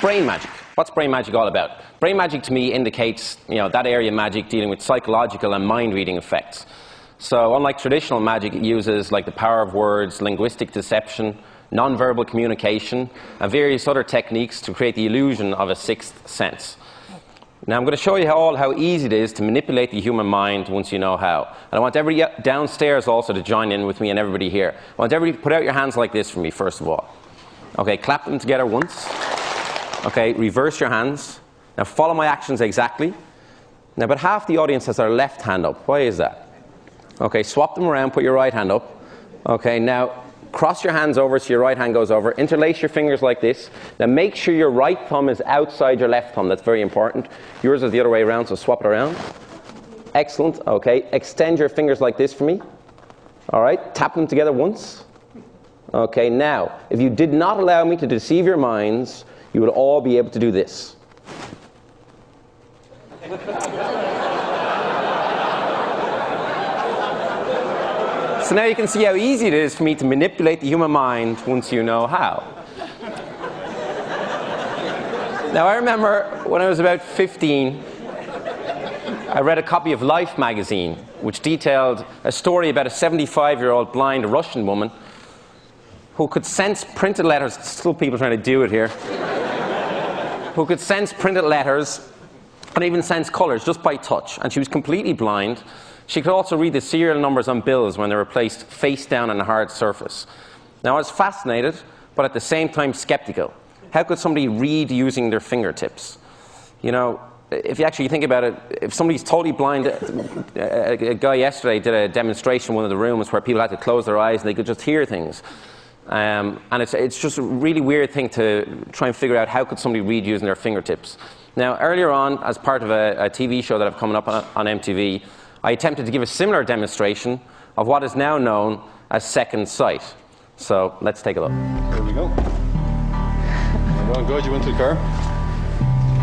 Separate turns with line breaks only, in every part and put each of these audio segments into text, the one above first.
brain magic. What's brain magic all about? Brain magic to me indicates, that area of magic dealing with psychological and mind-reading effects. So unlike traditional magic, it uses like the power of words, linguistic deception, non-verbal communication, and various other techniques to create the illusion of a sixth sense. Now I'm going to show you how easy it is to manipulate the human mind once you know how. And I want everybody downstairs also to join in with me and everybody here. I want everybody to put out your hands like this for me, first of all. Okay, clap them together once. Okay, reverse your hands. Now follow my actions exactly. Now about half the audience has their left hand up. Why is that? Okay, swap them around, put your right hand up. Okay, now cross your hands over so your right hand goes over. Interlace your fingers like this. Now make sure your right thumb is outside your left thumb. That's very important. Yours is the other way around, so swap it around. Excellent. Okay, extend your fingers like this for me. All right, tap them together once. Okay, now, if you did not allow me to deceive your minds, you would all be able to do this. So now you can see how easy it is for me to manipulate the human mind once you know how. Now I remember when I was about 15, I read a copy of Life magazine, which detailed a story about a 75-year-old blind Russian woman who could sense printed letters. Still people trying to do it here. Who could sense printed letters and even sense colors just by touch. And she was completely blind. She could also read the serial numbers on bills when they were placed face down on a hard surface. Now I was fascinated, but at the same time skeptical. How could somebody read using their fingertips? If you actually think about it, if somebody's totally blind, a guy yesterday did a demonstration in one of the rooms where people had to close their eyes and they could just hear things. And it's just a really weird thing to try and figure out how could somebody read using their fingertips. Now earlier on, as part of a TV show that I've coming up on MTV, I attempted to give a similar demonstration of what is now known as second sight. So let's take a look.
Here we go. You're going good. You went to the car.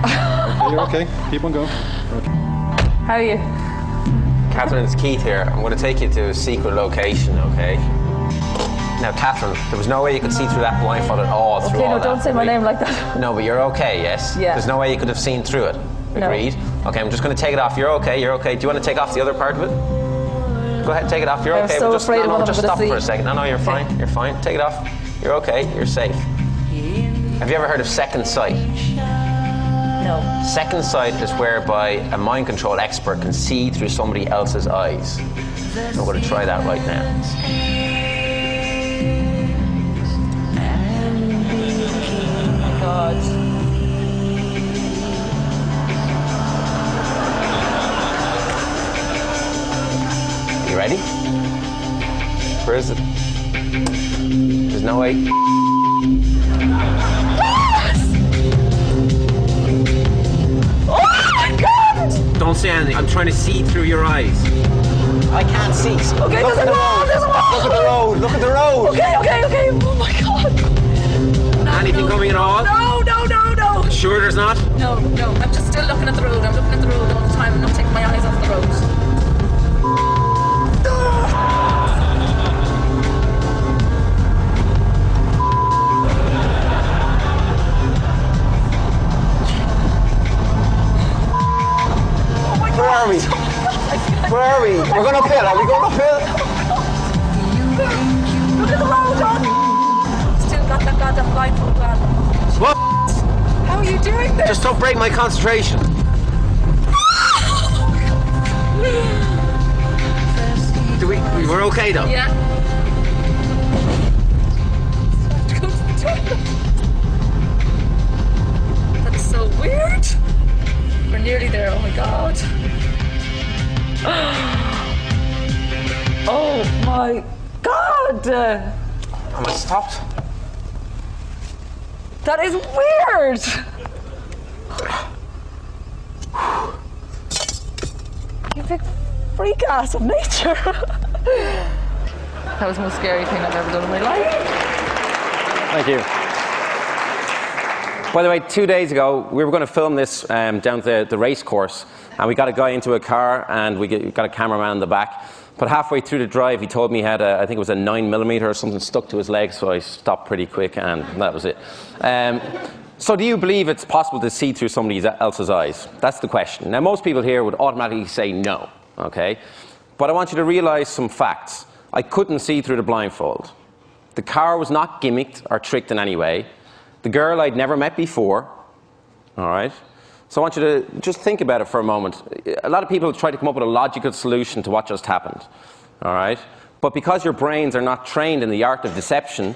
Okay, you're okay. Keep on going. Okay.
How are you?
Catherine, it's Keith here. I'm going to take you to a secret location, okay? Now, Catherine, there was no way you could see through that blindfold at all.
Okay, no, don't say my name like that.
No, but you're okay, yes?
Yeah.
There's no way you could have seen through it. Agreed? No. Okay, I'm just going to take it off. You're okay, you're okay. Do you want to take off the other part of it? Go ahead, take it off. You're okay.
I'm so afraid of what I'm
just
going to
stop
see.
for a second. No, you're fine. You're fine. Take it off. You're okay. You're safe. Have you ever heard of second sight?
No.
Second sight is whereby a mind control expert can see through somebody else's eyes. I'm going to try that right now.
God.
You ready? Where is it? There's no way.
Yes! Oh my God!
Don't say anything. I'm trying to see through your eyes. I can't see.
Okay, there's a wall, there's a wall!
Look at the road, look at the road!
Okay. Oh my God.
Anything coming at all?
No.
Sure there's not?
No. I'm just still looking at the road. I'm looking at the road all the time. I'm not taking my eyes off the road. Oh my God.
Where are we? Where are we? We're going uphill. Are we going uphill?
Look at the road, John. Still got that goddamn blindfold on.
What?
How are you doing this?
Just don't break my concentration. We're okay though?
Yeah. That's so weird. We're nearly there. Oh my God. Oh my God.
Am I stopped?
That is weird. You big freak ass of nature. That was the most scary thing I've ever done in my life.
Thank you. By the way, 2 days ago, we were going to film this down the race course, and we got a guy into a car, and we got a cameraman in the back. But halfway through the drive, he told me he had I think it was a 9mm or something stuck to his leg, so I stopped pretty quick, and that was it. So do you believe it's possible to see through somebody else's eyes? That's the question. Now, most people here would automatically say no, okay? But I want you to realize some facts. I couldn't see through the blindfold. The car was not gimmicked or tricked in any way. The girl I'd never met before, all right? So I want you to just think about it for a moment. A lot of people try to come up with a logical solution to what just happened, all right? But because your brains are not trained in the art of deception,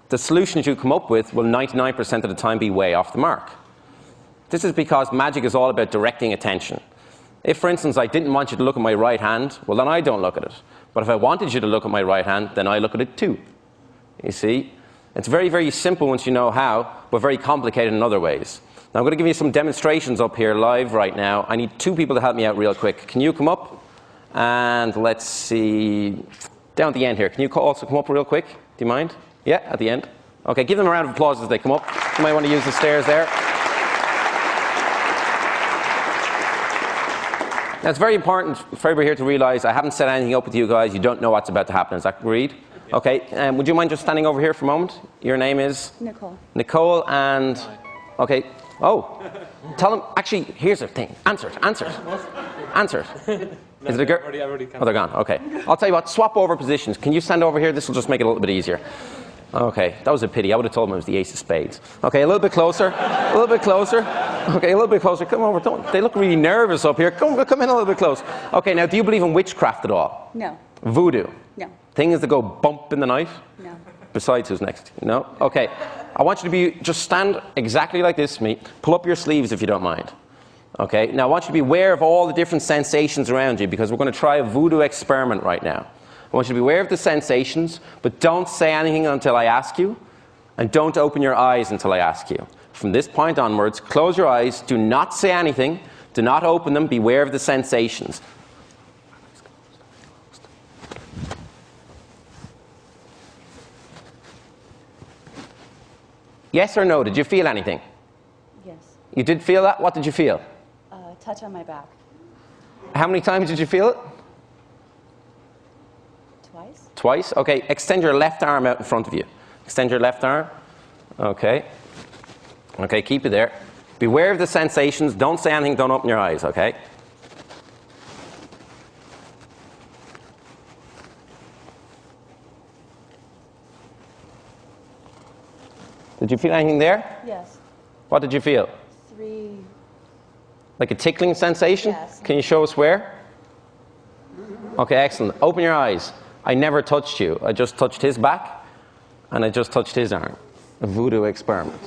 the solutions you come up with will 99% of the time be way off the mark. This is because magic is all about directing attention. If, for instance, I didn't want you to look at my right hand, well, then I don't look at it. But if I wanted you to look at my right hand, then I look at it too. You see? It's very, very simple once you know how, but very complicated in other ways. Now, I'm going to give you some demonstrations up here live right now. I need 2 people to help me out real quick. Can you come up? And let's see, down at the end here. Can you also come up real quick? Do you mind? Yeah, at the end. Okay, give them a round of applause as they come up. You might want to use the stairs there. Now, it's very important for everybody here to realize I haven't set anything up with you guys. You don't know what's about to happen. Is that agreed? Okay, would you mind just standing over here for a moment? Your name is?
Nicole.
Nicole, and... Okay. Oh, tell them. Actually, here's the thing. Answer it. Is it a girl? Oh, they're gone. Okay. I'll tell you what. Swap over positions. Can you stand over here? This will just make it a little bit easier. Okay. That was a pity. I would have told them it was the ace of spades. Okay. A little bit closer. A little bit closer. Okay. A little bit closer. Come over. Don't. They look really nervous up here. Come in a little bit close. Okay. Now, do you believe in witchcraft at all?
No.
Voodoo?
No.
Things that go bump in the night?
No.
Besides, who's next? No? Okay. I want you to just stand exactly like this to me. Pull up your sleeves if you don't mind. Okay? Now, I want you to be aware of all the different sensations around you because we're going to try a voodoo experiment right now. I want you to be aware of the sensations, but don't say anything until I ask you, and don't open your eyes until I ask you. From this point onwards, close your eyes. Do not say anything. Do not open them. Beware of the sensations. Yes or no? Did you feel anything?
Yes.
You did feel that? What did you feel?
Touch on my back.
How many times did you feel it?
Twice.
Twice? Okay. Extend your left arm out in front of you. Extend your left arm. Okay. Okay, keep it there. Beware of the sensations. Don't say anything. Don't open your eyes, okay? Did you feel anything there?
Yes.
What did you feel?
3.
Like a tickling sensation?
Yes.
Can you show us where? Okay, excellent. Open your eyes. I never touched you. I just touched his back, and I just touched his arm. A voodoo experiment.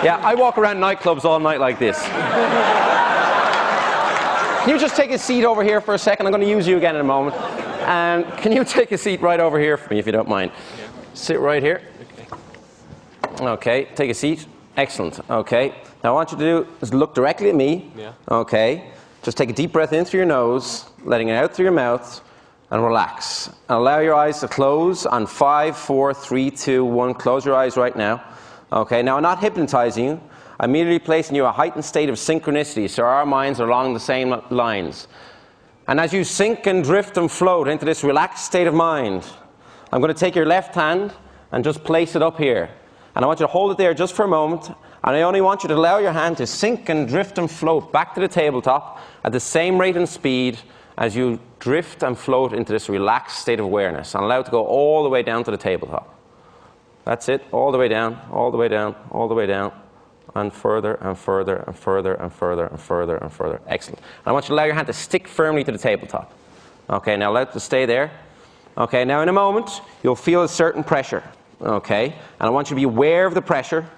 Yeah, I walk around nightclubs all night like this. Can you just take a seat over here for a second? I'm going to use you again in a moment. And can you take a seat right over here for me, if you don't mind? Yeah. Sit right here. Okay, take a seat. Excellent. Okay. Now, what I want you to do is look directly at me. Yeah. Okay. Just take a deep breath in through your nose, letting it out through your mouth, and relax. And allow your eyes to close on 5, 4, 3, 2, 1. Close your eyes right now. Okay. Now, I'm not hypnotizing you. I'm immediately placing you in a heightened state of synchronicity, so our minds are along the same lines. And as you sink and drift and float into this relaxed state of mind, I'm going to take your left hand and just place it up here. And I want you to hold it there just for a moment. And I only want you to allow your hand to sink and drift and float back to the tabletop at the same rate and speed as you drift and float into this relaxed state of awareness. And allow it to go all the way down to the tabletop. That's it. All the way down, all the way down, all the way down. And further and further and further and further and further and further. Excellent. And I want you to allow your hand to stick firmly to the tabletop. Okay, now allow it to stay there. Okay, now in a moment, you'll feel a certain pressure. Okay, and I want you to be aware of the pressure.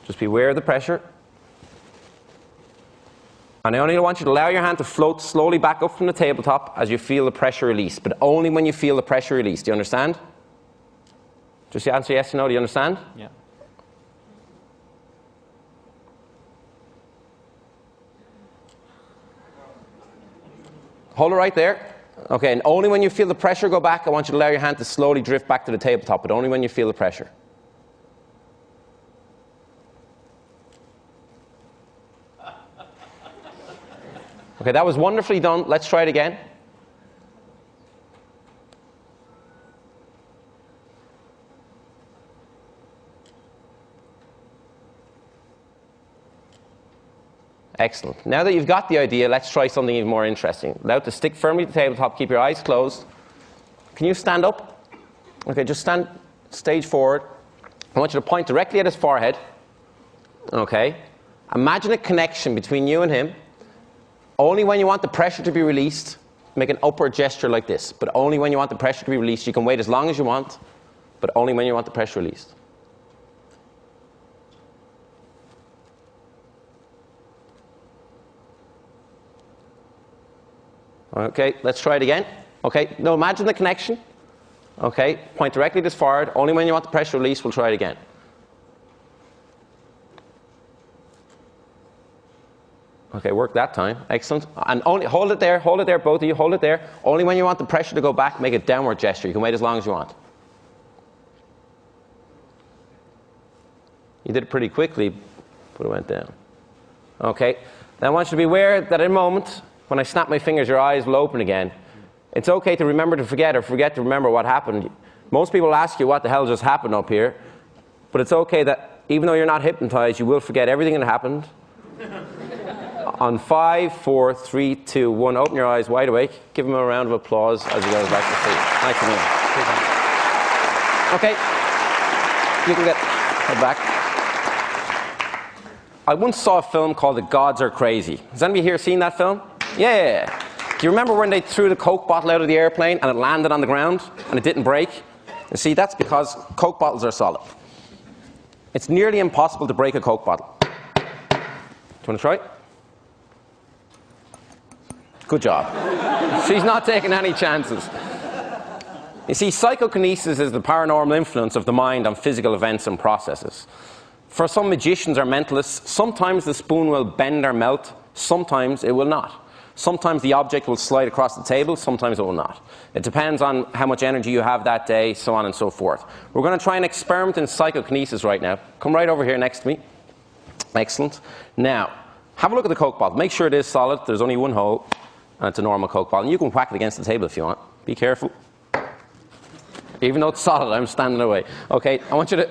Just be aware of the pressure. And I only want you to allow your hand to float slowly back up from the tabletop as you feel the pressure release, but only when you feel the pressure release. Do you understand? Just answer yes or no. Do you understand?
Yeah.
Hold it right there. Okay, and only when you feel the pressure go back, I want you to allow your hand to slowly drift back to the tabletop, but only when you feel the pressure. Okay, that was wonderfully done. Let's try it again. Excellent. Now that you've got the idea, let's try something even more interesting. Allow it to stick firmly to the tabletop. Keep your eyes closed. Can you stand up? Okay, just stand stage forward. I want you to point directly at his forehead. Okay. Imagine a connection between you and him. Only when you want the pressure to be released, make an upward gesture like this. But only when you want the pressure to be released. You can wait as long as you want, but only when you want the pressure released. Okay, let's try it again. Okay, now imagine the connection. Okay, point directly to his forehead. Only when you want the pressure release, we'll try it again. Okay, work that time. Excellent. And only hold it there, both of you, hold it there. Only when you want the pressure to go back, make a downward gesture. You can wait as long as you want. You did it pretty quickly, but it went down. Okay, now I want you to be aware that in a moment, when I snap my fingers, your eyes will open again. It's okay to remember to forget or forget to remember what happened. Most people ask you what the hell just happened up here, but it's okay that even though you're not hypnotized, you will forget everything that happened. On 5, 4, 3, 2, 1, open your eyes wide awake. Give him a round of applause as he goes back to sleep. Nice to meet you. Okay, you can head back. I once saw a film called The Gods Are Crazy. Has anybody here seen that film? Yeah. Do you remember when they threw the Coke bottle out of the airplane and it landed on the ground and it didn't break? You see, that's because Coke bottles are solid. It's nearly impossible to break a Coke bottle. Do you want to try it? Good job. She's not taking any chances. You see, psychokinesis is the paranormal influence of the mind on physical events and processes. For some magicians or mentalists, sometimes the spoon will bend or melt, sometimes it will not. Sometimes the object will slide across the table, sometimes it will not. It depends on how much energy you have that day, so on and so forth. We're going to try an experiment in psychokinesis right now. Come right over here next to me. Excellent. Now, have a look at the Coke bottle. Make sure it is solid. There's only one hole, and it's a normal Coke bottle. And you can whack it against the table if you want. Be careful. Even though it's solid, I'm standing away. Okay, I want you to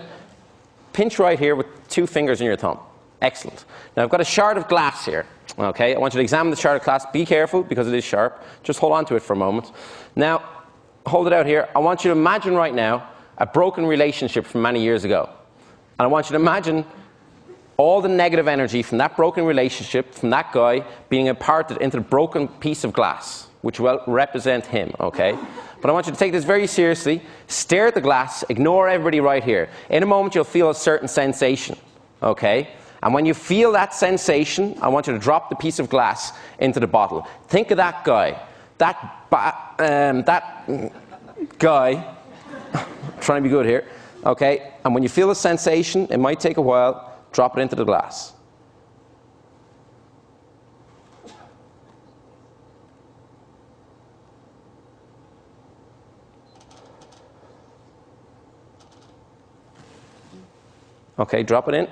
pinch right here with 2 fingers in your thumb. Excellent. Now I've got a shard of glass here. Okay, I want you to examine the shard of glass. Be careful because it is sharp. Just hold on to it for a moment. Now, hold it out here. I want you to imagine right now a broken relationship from many years ago. And I want you to imagine all the negative energy from that broken relationship, from that guy, being imparted into the broken piece of glass, which will represent him, okay? But I want you to take this very seriously. Stare at the glass. Ignore everybody right here. In a moment, you'll feel a certain sensation, okay? And when you feel that sensation, I want you to drop the piece of glass into the bottle. Think of that guy. That guy. Trying to be good here, okay? And when you feel the sensation, it might take a while. Drop it into the glass. Okay, drop it in.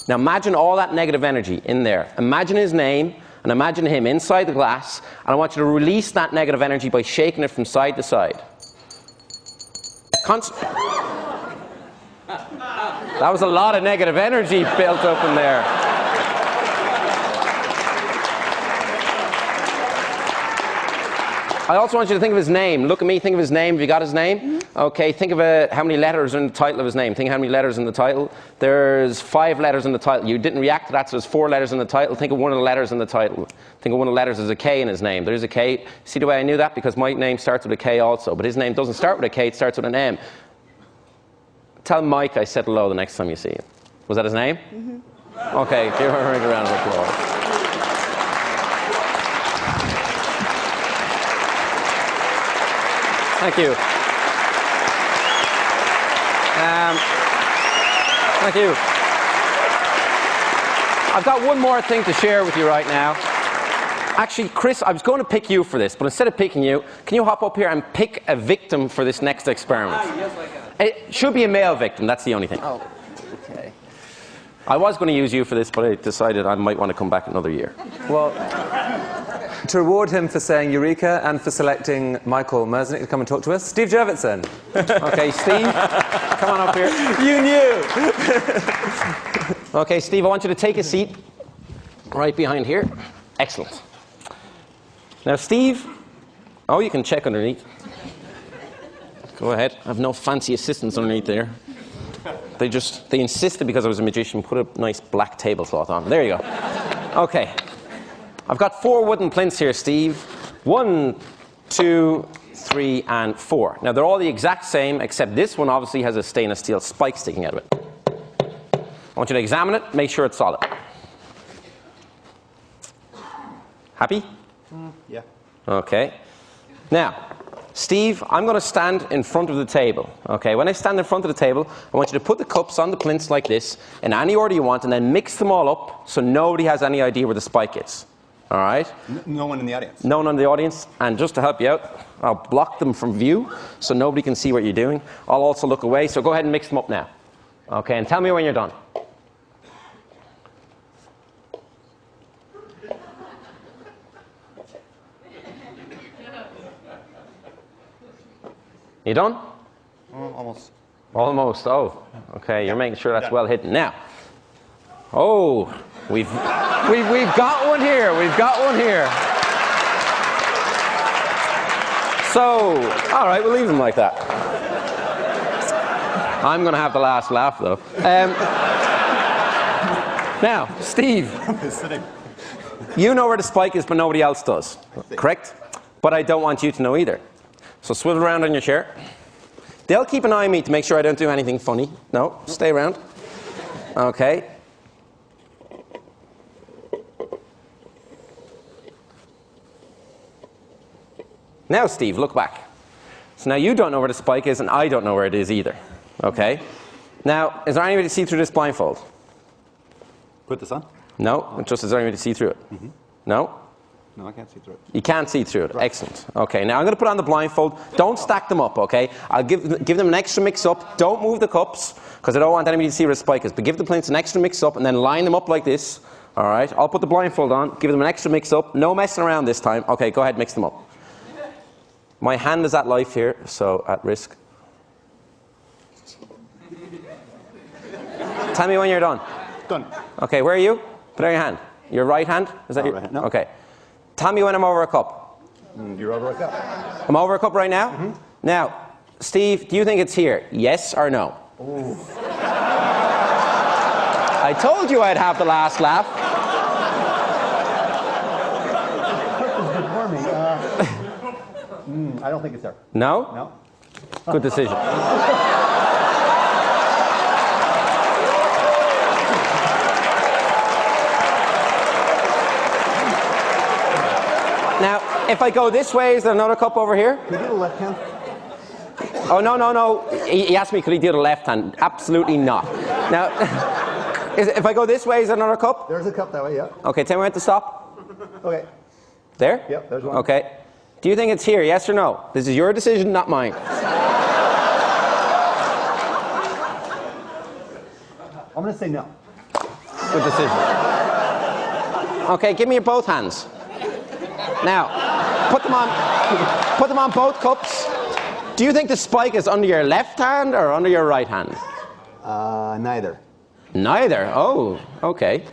Now imagine all that negative energy in there. Imagine his name and imagine him inside the glass, and I want you to release that negative energy by shaking it from side to side. That was a lot of negative energy built up in there. I also want you to think of his name. Look at me, think of his name. Have you got his name? Mm-hmm. Okay, think of how many letters are in the title of his name. Think how many letters in the title. There's 5 letters in the title. You didn't react to that, so there's 4 letters in the title. Think of one of the letters in the title. Think of one of the letters as a K in his name. There is a K. See the way I knew that? Because my name starts with a K also, but his name doesn't start with a K, it starts with an M. Tell Mike I said hello the next time you see him. Was that his name? Mm-hmm. Okay, give her a round of applause. Thank you. Thank you. I've got one more thing to share with you right now. Actually, Chris, I was going to pick you for this, but instead of picking you, can you hop up here and pick a victim for this next experiment?
Yes, I can.
It should be a male victim, that's the only thing.
Oh, okay.
I was going to use you for this, but I decided I might want to come back another year.
Well, to reward him for saying Eureka and for selecting Michael Merznick to come and talk to us, Steve Jurvetson.
Okay, Steve, come on up here.
You knew!
Okay, Steve, I want you to take a seat. Right behind here. Excellent. Now, Steve, oh, you can check underneath. Go ahead. I have no fancy assistants underneath there. They insisted because I was a magician, put a nice black tablecloth on. There you go. Okay. I've got 4 wooden plinths here, Steve. 1, 2, 3, and 4. Now, they're all the exact same, except this one obviously has a stainless steel spike sticking out of it. I want you to examine it, make sure it's solid. Happy?
Yeah.
Okay. Now, Steve, I'm going to stand in front of the table. Okay, when I stand in front of the table, I want you to put the cups on the plinths like this, in any order you want, and then mix them all up so nobody has any idea where the spike is. All right?
No one in the audience.
No one in the audience. And just to help you out, I'll block them from view so nobody can see what you're doing. I'll also look away, so go ahead and mix them up now. Okay, and tell me when you're done. You done?
Almost.
Almost. Oh, okay. You're making sure that's well hidden. Now, oh, we've got one here. We've got one here. So, all right, we'll leave them like that. I'm going to have the last laugh, though. Now, Steve, you know where the spike is, but nobody else does. Correct? But I don't want you to know either. So swivel around on your chair. They'll keep an eye on me to make sure I don't do anything funny. No, stay around. Okay. Now, Steve, look back. So now you don't know where the spike is, and I don't know where it is either. Okay? Now, is there any way to see through this blindfold?
Put this on?
No? Just is there any way to see through it?
Mm-hmm.
No?
No, I can't see through it.
You can't see through it.
Right.
Excellent. Okay, now I'm going to put on the blindfold. Don't stack them up, okay? I'll give them an extra mix up. Don't move the cups, because I don't want anybody to see where the spike is. But give the plinths an extra mix up, and then line them up like this. All right? I'll put the blindfold on, give them an extra mix up. No messing around this time. Okay, go ahead, mix them up. My hand is at life here, so at risk. Tell me when you're done.
Done.
Okay, where are you? Put out your hand. Your right hand? Is that your
right hand, no.
Okay. Tell me when I'm over a cup.
You're over like that.
I'm over a cup right now?
Mm-hmm.
Now, Steve, do you think it's here? Yes or no?
Ooh.
I told you I'd have the last laugh.
I don't think it's there.
No?
No.
Good decision. Now, if I go this way, is there another cup over here?
Can you do the left hand?
Oh, no. He asked me, could he do the left hand? Absolutely not. Now, if I go this way, is there another cup?
There's a cup that way, yeah.
Okay, tell me when to stop.
Okay.
There?
Yep, there's one.
Okay. Do you think it's here, yes or no? This is your decision, not mine.
I'm going to say no.
Good decision. Okay, give me both hands. Now, put them on both cups. Do you think the spike is under your left hand or under your right hand?
Neither.
Neither? Oh, okay.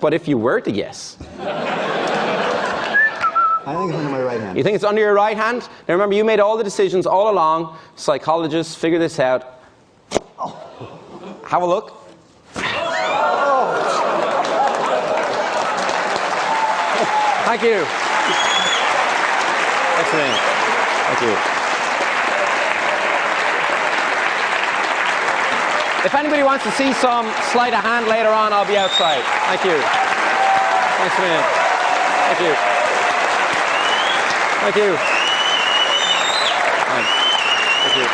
But if you were to guess.
I think it's under my right hand.
You think it's under your right hand? Now remember, you made all the decisions all along. Psychologists, figure this out. Have a look. Thank you. Excellent. Thank you. If anybody wants to see some sleight of hand later on, I'll be outside. Thank you. Thanks a minute. Thank you. Thank you. Thanks. Thank you.